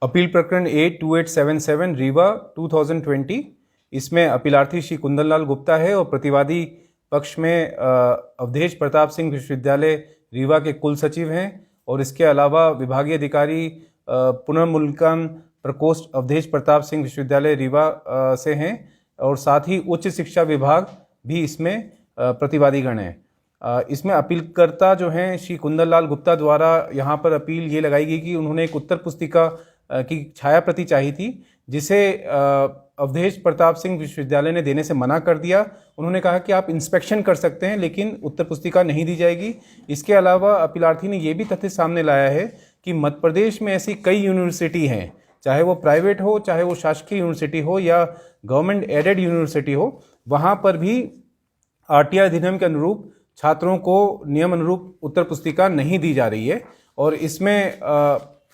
Appeal प्रकरण 82877 रीवा 2020। इसमें अपीलार्थी श्री कुंदनलाल गुप्ता है और प्रतिवादी पक्ष में अवधेश प्रताप सिंह विश्वविद्यालय रीवा के कुल सचिव हैं और इसके अलावा विभागीय अधिकारी पुनर्मूल्यांकन प्रकोष्ठ अवधेश प्रताप सिंह विश्वविद्यालय रीवा से हैं और साथ ही उच्च शिक्षा विभाग भी इसमें प्रतिवादीगण हैं। इसमें अपीलकर्ता जो हैं श्री कुंदनलाल गुप्ता द्वारा यहाँ पर अपील ये लगाई गई कि उन्होंने एक उत्तर पुस्तिका की छाया प्रति चाहिए थी, जिसे अवधेश प्रताप सिंह विश्वविद्यालय ने देने से मना कर दिया। उन्होंने कहा कि आप इंस्पेक्शन कर सकते हैं लेकिन उत्तर पुस्तिका नहीं दी जाएगी। इसके अलावा अपीलार्थी ने ये भी तथ्य सामने लाया है कि मध्य प्रदेश में ऐसी कई यूनिवर्सिटी हैं, चाहे वो प्राइवेट हो, चाहे वो शासकीय यूनिवर्सिटी हो या गवर्नमेंट एडेड यूनिवर्सिटी हो, वहाँ पर भी आरटीआई अधिनियम के अनुरूप छात्रों को नियम अनुरूप उत्तर पुस्तिका नहीं दी जा रही है। और इसमें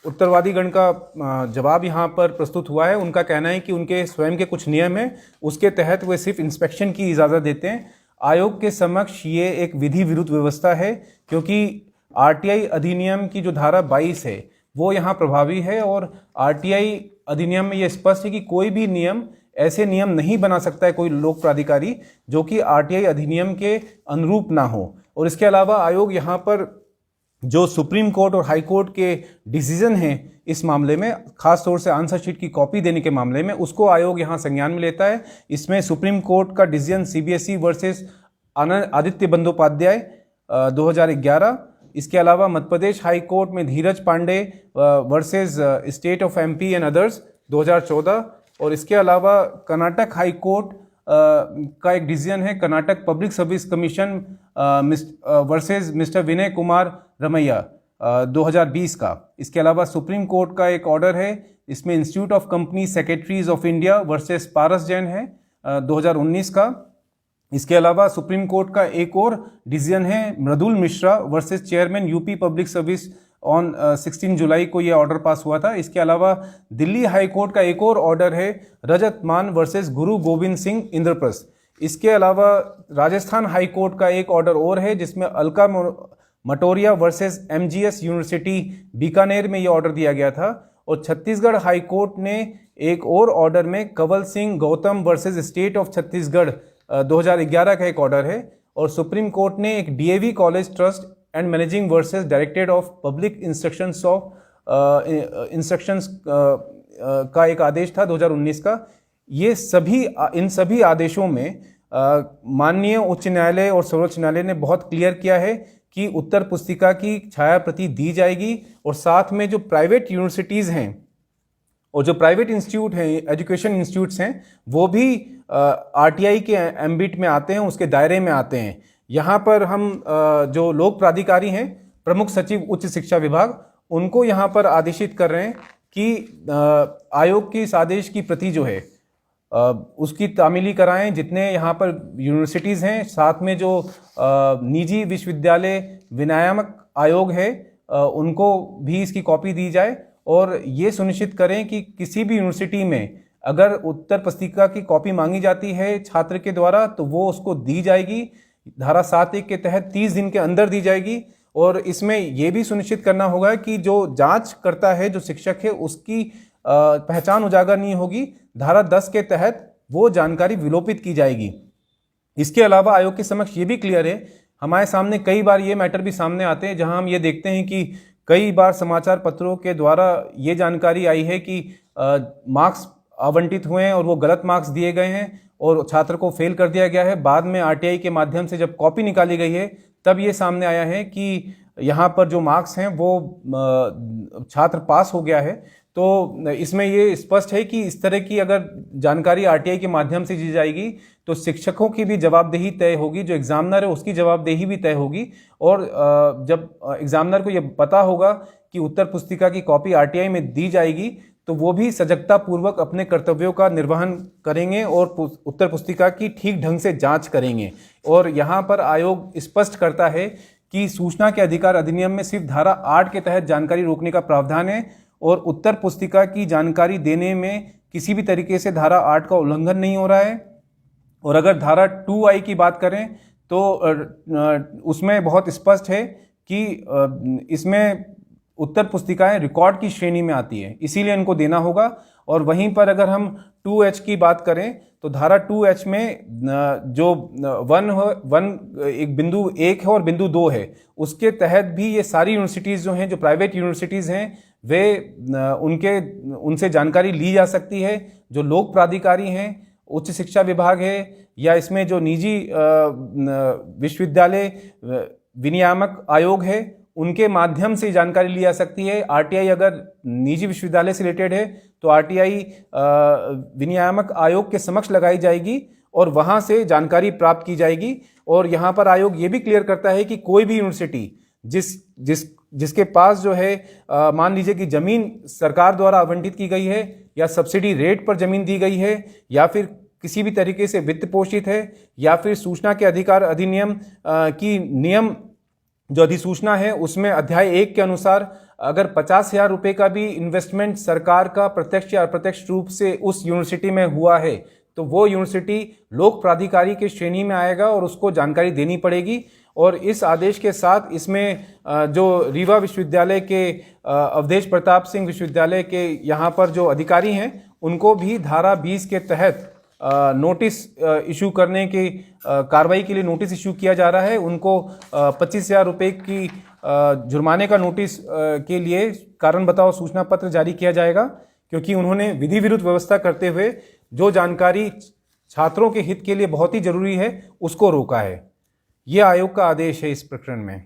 उत्तरवादीगण का जवाब यहाँ पर प्रस्तुत हुआ है। उनका कहना है कि उनके स्वयं के कुछ नियम हैं, उसके तहत वे सिर्फ इंस्पेक्शन की इजाज़त देते हैं। आयोग के समक्ष ये एक विधि विरुद्ध व्यवस्था है, क्योंकि आरटीआई अधिनियम की जो धारा 22 है वो यहाँ प्रभावी है और आरटीआई अधिनियम में ये स्पष्ट है कि कोई भी नियम ऐसे नियम नहीं बना सकता है कोई लोक प्राधिकारी जो कि आरटीआई अधिनियम के अनुरूप ना हो। और इसके अलावा आयोग यहाँ पर जो सुप्रीम कोर्ट और हाई कोर्ट के डिसीजन हैं इस मामले में, खास तौर से आंसर शीट की कॉपी देने के मामले में, उसको आयोग यहाँ संज्ञान में लेता है। इसमें सुप्रीम कोर्ट का decision CBSE versus Aditya Bandopadhyay 2011, इसके अलावा मध्य प्रदेश हाई कोर्ट में Dheeraj Pandey versus state of MP and others 2014, और इसके अलावा कर्नाटक हाई कोर्ट का एक डिसीजन है Karnataka public service commission versus mister Vinay Kumar Ramaiah 2020 का। इसके अलावा सुप्रीम कोर्ट का एक ऑर्डर है, इसमें institute of company secretaries of India versus Paras Jain है 2019 का। इसके अलावा सुप्रीम कोर्ट का एक और डिसीजन है Mridul Mishra versus chairman UP public service on 16 July को यह ऑर्डर पास हुआ था। इसके अलावा दिल्ली हाई कोर्ट का एक और ऑर्डर है रजत मान वर्सेस गुरु गोविंद सिंह इंद्रप्रस्थ। इसके अलावा राजस्थान हाई कोर्ट का एक ऑर्डर और है जिसमें Alka Matoria versus MGS university Bikaner में यह ऑर्डर दिया गया था। और छत्तीसगढ़ हाई कोर्ट ने एक और ऑर्डर में Kanwal Singh Gautam versus state of Chhattisgarh 2011 का एक ऑर्डर है। और सुप्रीम कोर्ट ने एक DAV college trust and managing versus directorate of public instructions का एक आदेश था 2019 का। ये सभी इन सभी आदेशों में माननीय उच्च न्यायालय और सर्वोच्च न्यायालय ने बहुत क्लियर किया है कि उत्तर पुस्तिका की छाया प्रति दी जाएगी। और साथ में जो प्राइवेट यूनिवर्सिटीज़ हैं और जो प्राइवेट इंस्टीट्यूट हैं, एजुकेशन इंस्टीट्यूट्स हैं, वो भी आरटीआई के एम्बिट में आते हैं, उसके दायरे में आते हैं। यहाँ पर हम जो लोक प्राधिकारी हैं, प्रमुख सचिव उच्च शिक्षा विभाग, उनको यहाँ पर आदेशित कर रहे हैं कि आयोग की इस आदेश की प्रति जो है उसकी तामीली कराएं। जितने यहाँ पर यूनिवर्सिटीज़ हैं, साथ में जो निजी विश्वविद्यालय विनियामक आयोग है, उनको भी इसकी कॉपी दी जाए। और ये सुनिश्चित करें कि किसी भी यूनिवर्सिटी में अगर उत्तर पुस्तिका की कॉपी मांगी जाती है छात्र के द्वारा तो वो उसको दी जाएगी, धारा 7(1) के तहत 30 दिन के अंदर दी जाएगी। और इसमें यह भी सुनिश्चित करना होगा कि जो जांच करता है, जो शिक्षक है, उसकी पहचान उजागर नहीं होगी। धारा 10 के तहत वो जानकारी विलोपित की जाएगी। इसके अलावा आयोग के समक्ष ये भी क्लियर है, हमारे सामने कई बार ये मैटर भी सामने आते हैं जहां हम ये देखते हैं कि कई बार समाचार पत्रों के द्वारा ये जानकारी आई है कि मार्क्स आवंटित हुए हैं और वो गलत मार्क्स दिए गए हैं और छात्र को फेल कर दिया गया है। बाद में आरटीआई के माध्यम से जब कॉपी निकाली गई है तब ये सामने आया है कि यहाँ पर जो मार्क्स हैं वो छात्र पास हो गया है। तो इसमें ये स्पष्ट है कि इस तरह की अगर जानकारी आरटीआई के माध्यम से दी जाएगी तो शिक्षकों की भी जवाबदेही तय होगी, जो एग्जामिनर है उसकी जवाबदेही भी तय होगी। और जब एग्जामिनर को ये पता होगा कि उत्तर पुस्तिका की कॉपी आरटीआई में दी जाएगी तो वो भी सजगता पूर्वक अपने कर्तव्यों का निर्वहन करेंगे और उत्तर पुस्तिका की ठीक ढंग से जांच करेंगे। और यहाँ पर आयोग स्पष्ट करता है कि सूचना के अधिकार अधिनियम में सिर्फ धारा 8 के तहत जानकारी रोकने का प्रावधान है और उत्तर पुस्तिका की जानकारी देने में किसी भी तरीके से धारा 8 का उल्लंघन नहीं हो रहा है। और अगर धारा 2I की बात करें तो उसमें बहुत स्पष्ट है कि इसमें उत्तर पुस्तिकाएं रिकॉर्ड की श्रेणी में आती है, इसीलिए इनको देना होगा। और वहीं पर अगर हम 2H की बात करें तो धारा 2H में जो एक बिंदु 1 है और बिंदु 2 है, उसके तहत भी ये सारी यूनिवर्सिटीज़ जो हैं, जो प्राइवेट यूनिवर्सिटीज़ हैं, वे उनसे जानकारी ली जा सकती है। जो लोक प्राधिकारी हैं, उच्च शिक्षा विभाग है, या इसमें जो निजी विश्वविद्यालय विनियामक आयोग है, उनके माध्यम से जानकारी ली जा सकती है। आरटीआई अगर निजी विश्वविद्यालय से रिलेटेड है तो आरटीआई विनियामक आयोग के समक्ष लगाई जाएगी और वहां से जानकारी प्राप्त की जाएगी। और यहाँ पर आयोग ये भी क्लियर करता है कि कोई भी यूनिवर्सिटी जिसके पास जो है मान लीजिए कि जमीन सरकार द्वारा आवंटित की गई है, या सब्सिडी रेट पर जमीन दी गई है, या फिर किसी भी तरीके से वित्त पोषित है, या फिर सूचना के अधिकार अधिनियम की नियम जो अधिसूचना है उसमें अध्याय 1 के अनुसार अगर 50,000 रुपये का भी इन्वेस्टमेंट सरकार का प्रत्यक्ष या अप्रत्यक्ष रूप से उस यूनिवर्सिटी में हुआ है, तो वो यूनिवर्सिटी लोक प्राधिकारी की श्रेणी में आएगा और उसको जानकारी देनी पड़ेगी। और इस आदेश के साथ इसमें जो रीवा विश्वविद्यालय के अवधेश प्रताप सिंह विश्वविद्यालय के यहाँ पर जो अधिकारी हैं, उनको भी धारा 20 के तहत नोटिस इशू करने की कार्रवाई के लिए नोटिस इशू किया जा रहा है। उनको 25,000 रुपये की जुर्माने का नोटिस के लिए कारण बताओ सूचना पत्र जारी किया जाएगा, क्योंकि उन्होंने विधि विरुद्ध व्यवस्था करते हुए जो जानकारी छात्रों के हित के लिए बहुत ही जरूरी है उसको रोका है। यह आयोग का आदेश है इस प्रकरण में।